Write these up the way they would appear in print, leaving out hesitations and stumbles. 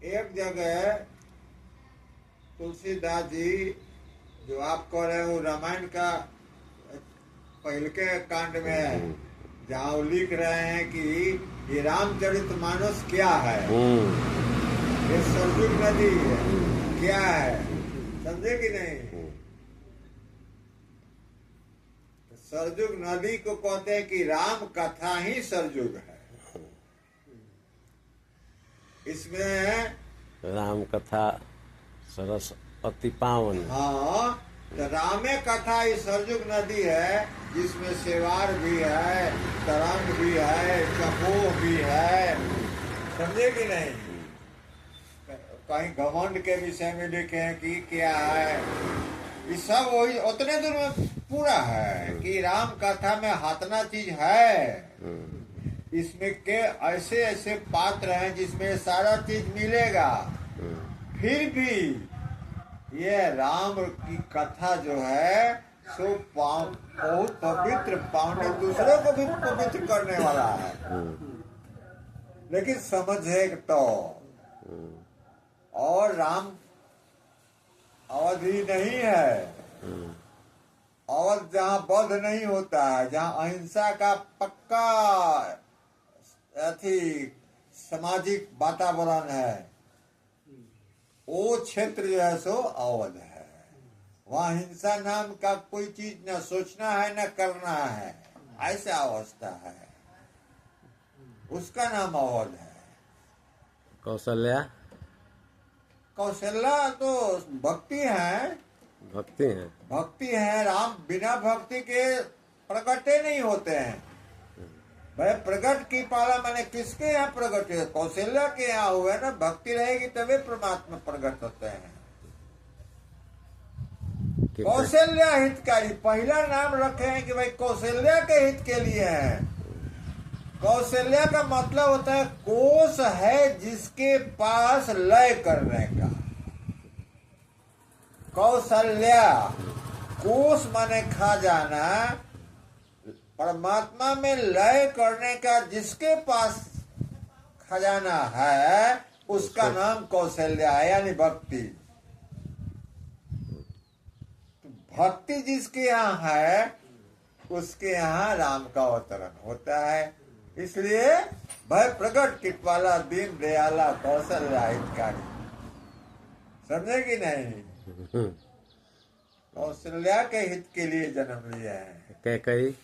एक जगह तुलसीदास जी जो आप कह रहे हो रामायण का पहले के कांड में है, जहाँ वो लिख रहे हैं कि ये रामचरितमानस क्या है, ये सरयुग नदी है, क्या है, समझे कि नहीं? सरयुग नदी को कहते हैं कि राम कथा ही सरयुग है। इसमें राम कथा सरस अति पावन। हाँ, तो रामे कथा ही सरयुग नदी है, जिसमें सेवार भी है, तरंग भी है, चकोह भी है, समझे कि नहीं? कहीं घमंड के विषय में लिखे हैं कि क्या है, ये सब वही उतने दूर में पूरा है कि राम कथा में हाथना चीज है। इसमें के ऐसे ऐसे पात्र हैं जिसमें सारा चीज मिलेगा, फिर भी ये राम की कथा जो है सो बहुत पवित्र, पावने दूसरे को भी पवित्र करने वाला है, लेकिन समझे तो। और राम अवधि नहीं है, अवध जहाँ बध नहीं होता है, जहाँ अहिंसा का पक्का अथी सामाजिक वातावरण है, वो क्षेत्र जो है सो अवध है। वहाँ हिंसा नाम का कोई चीज न सोचना है न करना है, ऐसा अवस्था है, उसका नाम अवध है। कौशल्या कौशल्या तो भक्ति है, भक्ति है, भक्ति है। राम बिना भक्ति के प्रकटे नहीं होते हैं। भाई प्रकट की पाला मैंने किसके यहाँ प्रकट है? कौशल्या के यहाँ हुए ना। भक्ति रहेगी तभी परमात्मा प्रकट होते हैं। कौशल्या हितकारी पहला नाम रखे हैं कि भाई कौशल्या के हित के लिए है। कौशल्या का मतलब होता है कोश है जिसके पास लय करने का। कौशल्या कोश माने खा जाना, परमात्मा में लय करने का जिसके पास खजाना है उसका नाम कौशल्या है, यानी भक्ति। भक्ति जिसके यहाँ है उसके यहाँ राम का अवतरण होता है। इसलिए भय प्रकट कृपाला दीन दयाला कौशल्या हितकारी, समझे कि नहीं? कौशल्या के हित के लिए जन्म लिया है। कैकई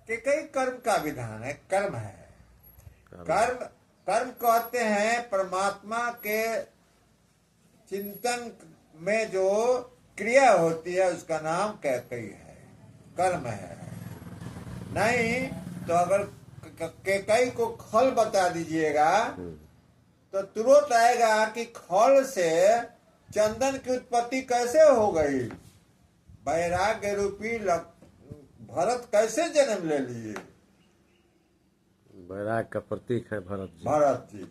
कई कर्म का विधान है, कर्म है। कर्म कहते हैं परमात्मा के चिंतन में जो क्रिया होती है उसका नाम कैकई है, कर्म है। नहीं तो अगर कैकई को खल बता दीजिएगा तो तुरंत आएगा कि खल से चंदन की उत्पत्ति कैसे हो गई, वैराग्य रूपी भरत कैसे जन्म ले लिए। वैराग का प्रतीक है भरत जी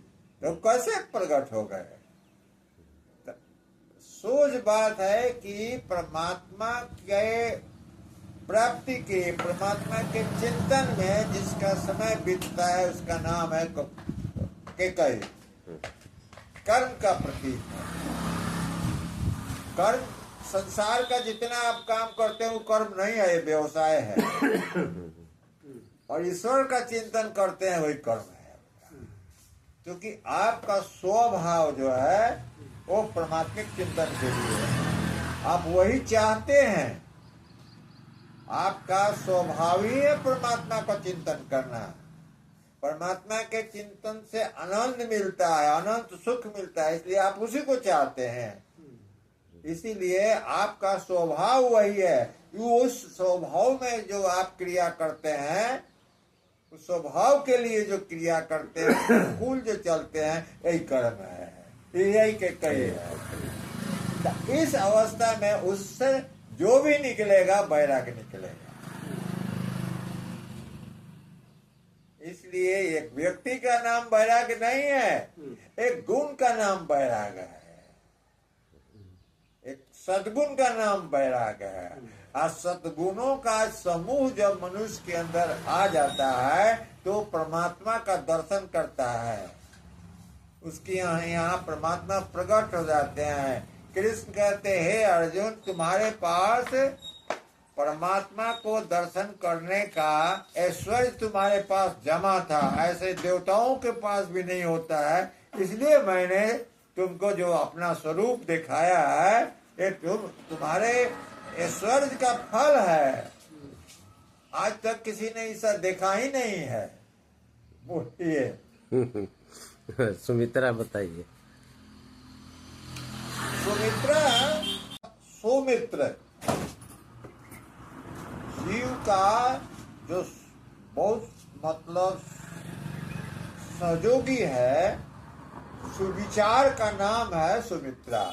तो कैसे प्रकट हो गए। सोच बात है कि परमात्मा के प्राप्ति के, परमात्मा के चिंतन में जिसका समय बीतता है उसका नाम है कैकई। कर्म का प्रतीक है। कर्म संसार का जितना आप काम करते हैं वो कर्म नहीं है, ये व्यवसाय है। और ईश्वर का चिंतन करते हैं वही कर्म है, क्योंकि आपका स्वभाव जो है वो परमात्मिक चिंतन के लिए है। आप वही चाहते हैं, आपका स्वभाव ही है परमात्मा का चिंतन करना। परमात्मा के चिंतन से आनंद मिलता है, अनंत सुख मिलता है, इसलिए आप उसी को चाहते हैं। इसीलिए आपका स्वभाव वही है। उस स्वभाव में जो आप क्रिया करते हैं, उस स्वभाव के लिए जो क्रिया करते हैं, फूल जो चलते हैं, यही कर्म है, यही के कई है। इस अवस्था में उससे जो भी निकलेगा वैराग्य निकलेगा। इसलिए एक व्यक्ति का नाम वैराग्य नहीं है, एक गुण का नाम वैराग्य है, एक सद्गुण का नाम वैराग्य है। और सद्गुणों का समूह जब मनुष्य के अंदर आ जाता है तो परमात्मा का दर्शन करता है, उसकी यहाँ परमात्मा प्रकट हो जाते हैं। कृष्ण कहते हैं, हे अर्जुन, तुम्हारे पास परमात्मा को दर्शन करने का ऐश्वर्य तुम्हारे पास जमा था, ऐसे देवताओं के पास भी नहीं होता है, इसलिए मैंने तुमको जो अपना स्वरूप दिखाया है, ये तुम्हारे ऐश्वर्य का फल है। आज तक किसी ने ऐसा देखा ही नहीं है। बोलिए। सुमित्रा बताइए। सौमित्र जीव का जो बहुत मतलब सहयोगी है, सुविचार का नाम है सुमित्रा।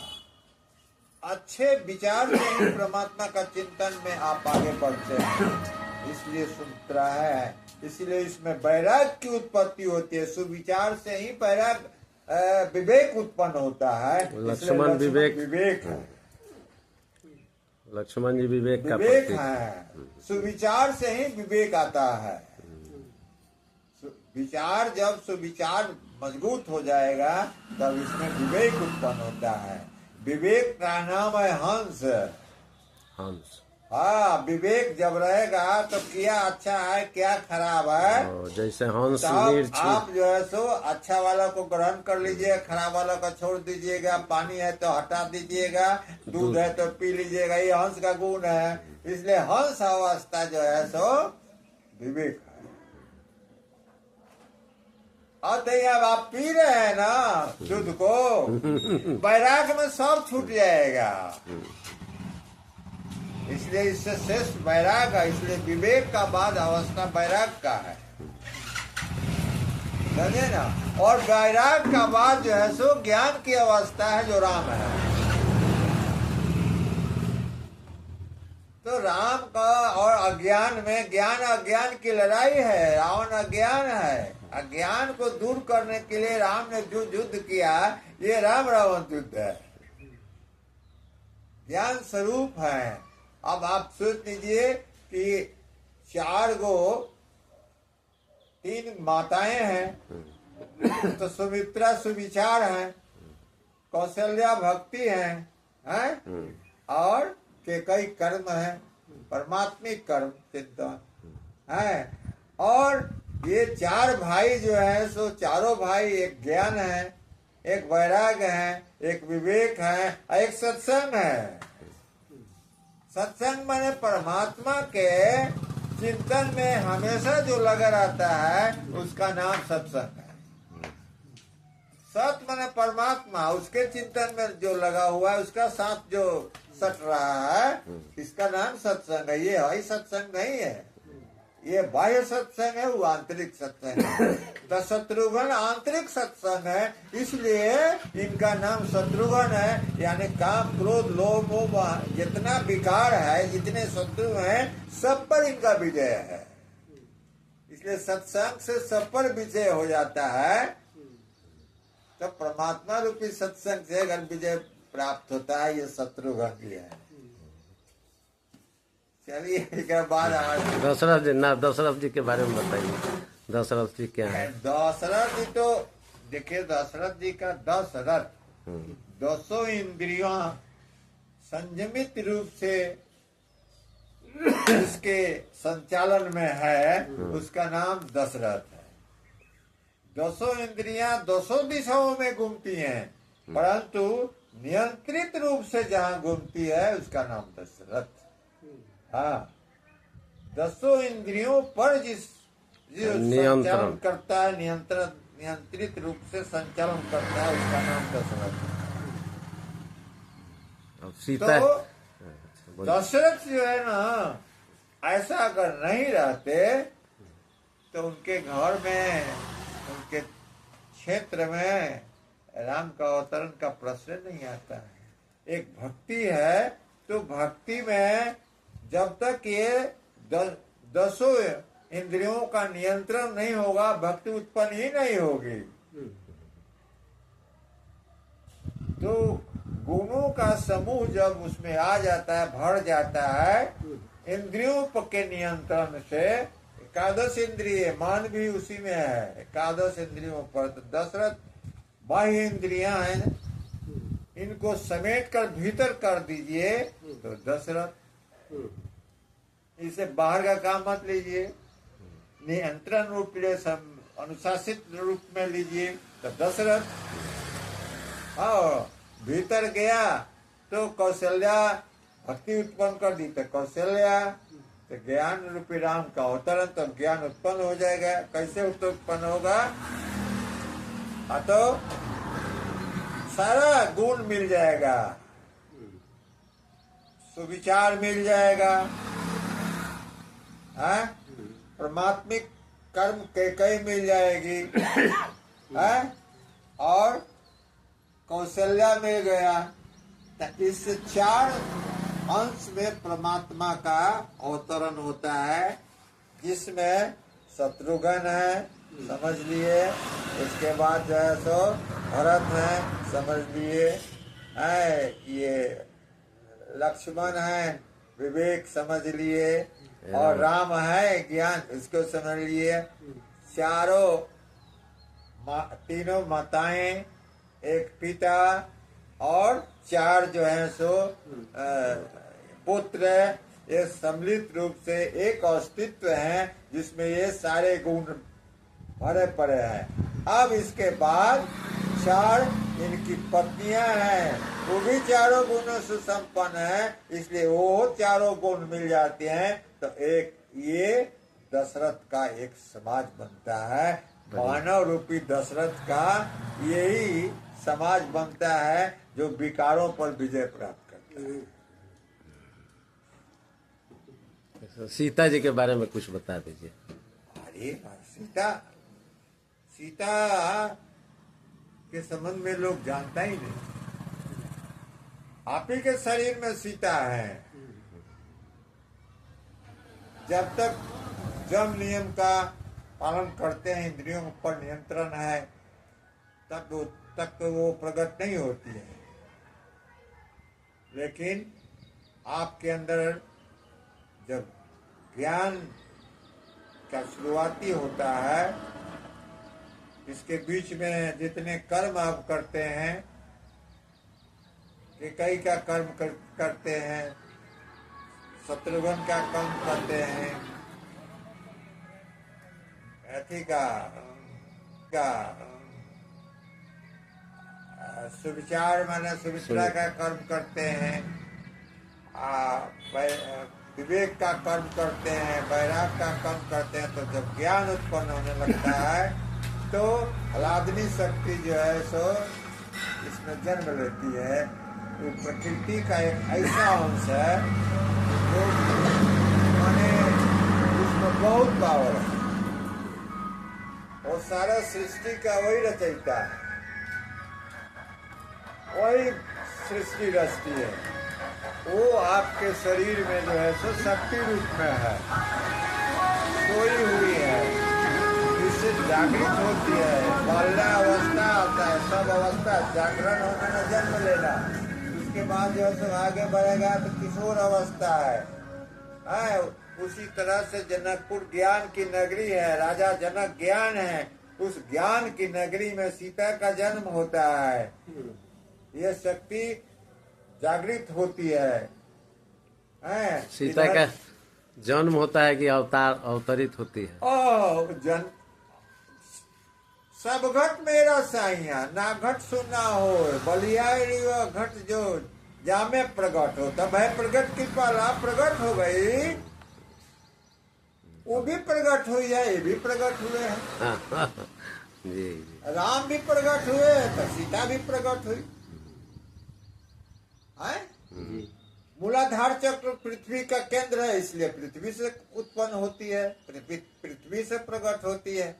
अच्छे विचार से ही परमात्मा का चिंतन में आप आगे बढ़ते हैं, इसलिए सुमित्रा है। इसलिए इसमें वैराग की उत्पत्ति होती है। सुविचार से ही वैराग विवेक उत्पन्न होता है। लक्ष्मण विवेक है। लक्ष्मण जी विवेक का विवेक प्रतीक है। सुविचार से ही विवेक आता है। विचार जब सुविचार मजबूत हो जाएगा तब इसमें विवेक उत्पन्न होता है। विवेक का नाम है हंस। हंस। हाँ, विवेक जब रहेगा तो क्या अच्छा है क्या खराब है, जैसे हंस आप जो है सो अच्छा वाला को ग्रहण कर लीजिए, खराब वाला को छोड़ दीजिएगा। पानी है तो हटा दीजिएगा, दूध है तो पी लीजिएगा। ये हंस का गुण है। इसलिए हंस अवस्था जो है सो विवेक है। अतः अब आप पी रहे हैं ना दूध को, बैराग में सब छूट जाएगा। इसलिए इससे श्रेष्ठ वैराग है। इसलिए विवेक का बाद अवस्था वैराग का है, समझे ना। और वैराग का बाद जो है सो ज्ञान की अवस्था है, जो राम है। तो राम का और अज्ञान में, ज्ञान अज्ञान की लड़ाई है। रावण अज्ञान है। अज्ञान को दूर करने के लिए राम ने जो युद्ध किया, ये राम रावण युद्ध है। ज्ञान स्वरूप है। अब आप सोच लीजिए कि 3 माताएं हैं, तो सुमित्रा सुविचार है, कौशल्या भक्ति है, और केकई कर्म है, परमात्मिक कर्म चिंतन है। और ये 4 भाई जो है सो चारों भाई, एक ज्ञान है, एक वैराग है, एक विवेक है, एक सत्संग है। सत्संग माने परमात्मा के चिंतन में हमेशा जो लगा रहता है, उसका नाम सत्संग है। सत माने परमात्मा, उसके चिंतन में जो लगा हुआ है, उसका साथ जो सट रहा है, इसका नाम सत्संग है। ये है सत्संग नहीं है, ये बाह्य सत्संग है, वो आंतरिक सत्संग है। तो शत्रुघ्न आंतरिक सत्संग है, इसलिए इनका नाम शत्रुघ्न है। यानी काम क्रोध लोभ मोह जितना विकार है, जितने शत्रु हैं, सब पर इनका विजय है। इसलिए सत्संग से सब पर विजय हो जाता है। तो परमात्मा रूपी सत्संग से अगर विजय प्राप्त होता है, ये शत्रुघ्न भी है। चलिए एक बाद दशरथ जी के बारे में बताइए। दशरथ जी क्या है? दशरथ जी तो देखिए, दशरथ जी का 10 रथ, 200 इंद्रियों संयमित रूप से उसके संचालन में है, उसका नाम दशरथ है। 200 इंद्रियां 200 दिशाओं में घूमती हैं, परंतु नियंत्रित रूप से जहाँ घूमती है, उसका नाम दशरथ। हाँ, 200 इंद्रियों पर जिस संचालन करता है, नियंत्रित रूप से संचालन करता है, उसका नाम दशरथ है। तो दशरथ जो है ना, ऐसा अगर नहीं रहते तो उनके घर में, उनके क्षेत्र में राम का अवतरण का प्रश्न नहीं आता है। एक भक्ति है, तो भक्ति में जब तक ये 10 इंद्रियों का नियंत्रण नहीं होगा, भक्ति उत्पन्न ही नहीं होगी। तो गुणों का समूह जब उसमें आ जाता है, भर जाता है, इंद्रियों के नियंत्रण से, एकादश इंद्रिय, मान भी उसी में है, एकादश इंद्रियों पर। तो दशरथ बाह्य इंद्रियां हैं, इनको समेट कर भीतर कर दीजिए तो दशरथ। इसे बाहर का काम मत लीजिए, नियंत्रण रूप ले, अनुशासित रूप में लीजिए तो दशरथ। और भीतर गया तो कौशल्या भक्ति उत्पन्न कर दी तो कौशल्या, तो ज्ञान रूपी राम का अवतरण, तो ज्ञान उत्पन्न हो जाएगा। कैसे उत्पन्न होगा? तो सारा गुण मिल जाएगा, सुविचार मिल जाएगा, परमात्मिक कर्म के कई मिल जाएगी, और कौशल्या मिल गया। तो इस 4 अंश में परमात्मा का अवतरण होता है, जिसमें शत्रुघ्न है, समझ लिए। उसके बाद जो है सो भरत है, समझ लिए। ये लक्ष्मण है, विवेक, समझ लिए। और राम है, ज्ञान, इसको समझ लिए। तीनों माताएं, एक पिता, और 4 जो है सो पुत्र, ये सम्मिलित रूप से एक अस्तित्व है जिसमें ये सारे गुण भरे पड़े हैं। अब इसके बाद 4 इनकी पत्नियां हैं, वो भी 4 गुणों से संपन्न है, इसलिए वो 4 गुण मिल जाते हैं। तो एक ये दशरथ का एक समाज बनता है, मानव रूपी दशरथ का यही समाज बनता है जो विकारों पर विजय प्राप्त करता है। सीता जी के बारे में कुछ बता दीजिए। अरे सीता के संबंध में लोग जानता ही नहीं। आप ही के शरीर में सीता है। जब तक जम नियम का पालन करते हैं, इंद्रियों पर नियंत्रण है, तब तक तो वो प्रकट नहीं होती है। लेकिन आपके अंदर जब ज्ञान का शुरुआती होता है, इसके बीच में जितने कर्म आप करते हैं, कई का कर्म करते हैं, शत्रुघ्न का कर्म करते हैं, अथी का सुविचार माने सुविचार का कर्म करते हैं, विवेक का कर्म करते हैं, वैराग का कर्म करते हैं। तो जब ज्ञान उत्पन्न होने लगता है तो आह्लादनी शक्ति जो है सो इसमें जन्म लेती है। तो प्रकृति का एक ऐसा अंश है जो माने इसमें बहुत पावर है, और सारा सृष्टि का वही रचयिता है, वही सृष्टि रचती है। वो आपके शरीर में जो है सो शक्ति रूप में है, सोई हुई है, इससे जागृत होती है। बाल्या अवस्था आता है, सब अवस्था जागरण होने में जन्म लेना, उसके बाद जो है सो आगे बढ़ेगा तो किशोर अवस्था है। उसी तरह से जनकपुर ज्ञान की नगरी है, राजा जनक ज्ञान है, उस ज्ञान की नगरी में सीता का जन्म होता है। यह शक्ति जागृत होती है। सीता का जन्म होता है कि अवतरित होती है? सब घट मेरा साइया, ना घट सुना हो, बलिया घट जो जामे प्रकट हो, तब है प्रकट कृपाला प्रकट हो गई। वो भी प्रकट हुई है, ये भी प्रकट हुए हैं। जी। राम भी प्रकट हुए तो सीता भी प्रकट हुई। मूलाधार चक्र पृथ्वी का केंद्र है, इसलिए पृथ्वी से उत्पन्न होती है, पृथ्वी से प्रकट होती है।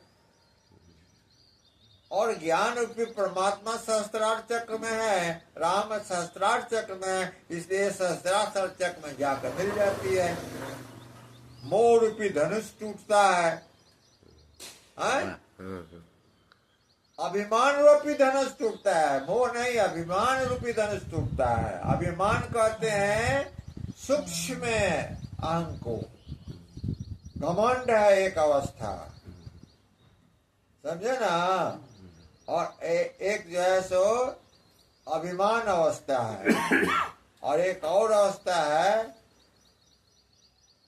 और ज्ञान रूपी परमात्मा सहस्त्रार चक्र में है, राम सहस्त्रार चक्र में है, इसलिए सहस्त्रार चक्र में जाकर मिल जाती है। मोह रूपी धनुष टूटता है, अभिमान रूपी धनुष टूटता है, मोह नहीं, अभिमान रूपी धनुष टूटता है। अभिमान कहते हैं सूक्ष्म अहं को, घमंड है एक अवस्था, समझे ना। और एक जो है सो अभिमान अवस्था है, और एक और अवस्था है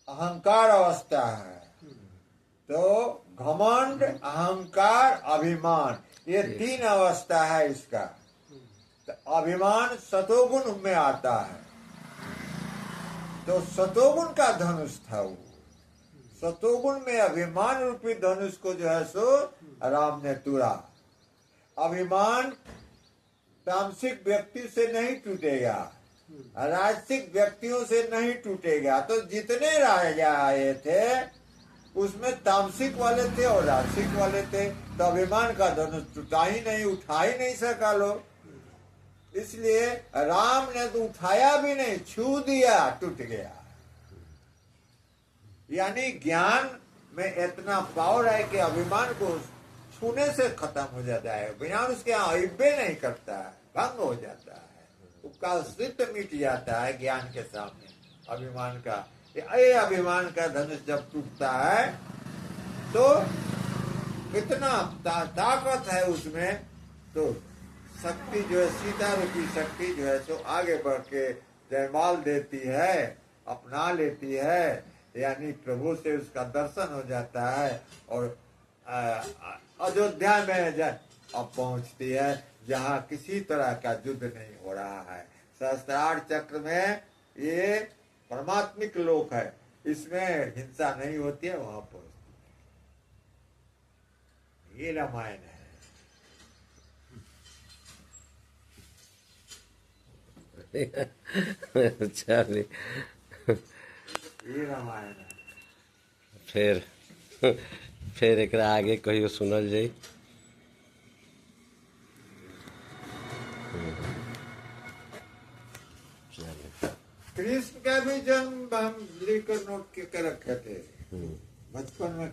अहंकार अवस्था है। तो घमंड, अहंकार, अभिमान, ये तीन अवस्था है इसका। तो अभिमान सतोगुण में आता है, तो सतोगुण का धनुष था वो। सतोगुण में अभिमान रूपी धनुष को जो है सो राम ने तुड़ा। अभिमान तामसिक व्यक्ति से नहीं टूटेगा, राजसिक व्यक्तियों से नहीं टूटेगा। तो जितने राजा आए थे उसमें तामसिक वाले थे और राजसिक वाले थे, तो अभिमान का धनुष टूटा ही नहीं, उठा ही नहीं सका लोग। इसलिए राम ने तो उठाया भी नहीं, छू दिया, टूट गया। यानी ज्ञान में इतना पावर है कि अभिमान को छूने से खत्म हो जाता है, बिना उसके अहिब्बे नहीं करता है, भंग हो जाता है, उसका अस्तित्व मिट जाता है ज्ञान के सामने। अभिमान का ये अभिमान का धनुष जब टूटता है तो कितना ताकत है उसमें। तो शक्ति जो है, सीता रूपी शक्ति जो है सो आगे बढ़ के जयमाल देती है, अपना लेती है, यानी प्रभु से उसका दर्शन हो जाता है। और अयोध्या में अब पहुंचती है, जहाँ किसी तरह का युद्ध नहीं हो रहा है। सहस्त्रार चक्र में ये परमात्मिक लोक है, इसमें हिंसा नहीं होती है, वहां पहुंचती है। ये रामायण है। चलिए, ये रामायण है। फिर एक आगे कहियो सुनल जाई। कृष्ण का भी जन्म हम लेकर नोट के रखे थे बचपन में।